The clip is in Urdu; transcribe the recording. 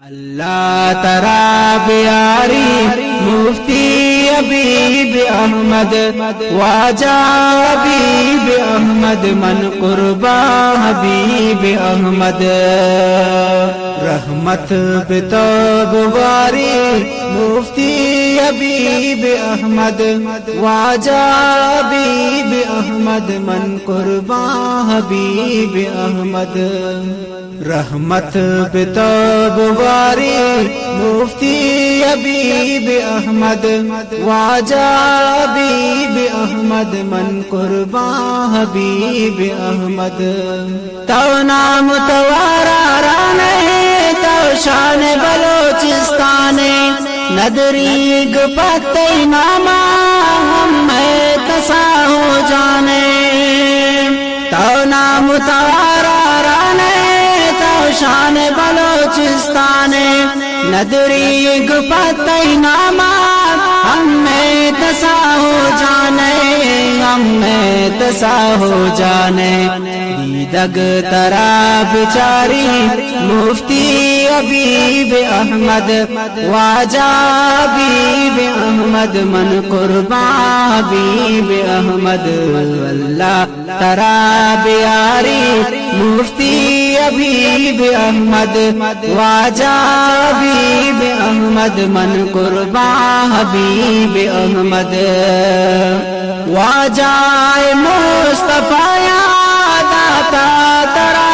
اللہ ترا بیاری مفتی حبیب احمد واجہ حبیب احمد من قربا حبیب احمد رحمت بتاب واری مفتی حبیب احمد واجہ حبیب احمد من قربا حبیب احمد رحمت بتاب واری مفتی حبیب احمد واجہ حبیب احمد من قربا حبیب احمد تو نام توارا رانے تو شان بلوچستان ندریگ پتے ناما ہم میں تسا ہو جانے تو نام توارا رانے شان بلوچستان ندریگ پتہ نامہ ہم میں تسا ہو جانے ہم میں تسا ہو جانے دیدگ ترا بچاری مفتی حبیب احمد واجہ حبیب احمد من قربا حبیب احمد اللہ ترا بیاری مفتی حبیب احمد واجہ حبیب احمد من قربا حبیب احمد واجہ مصطفیٰ داتا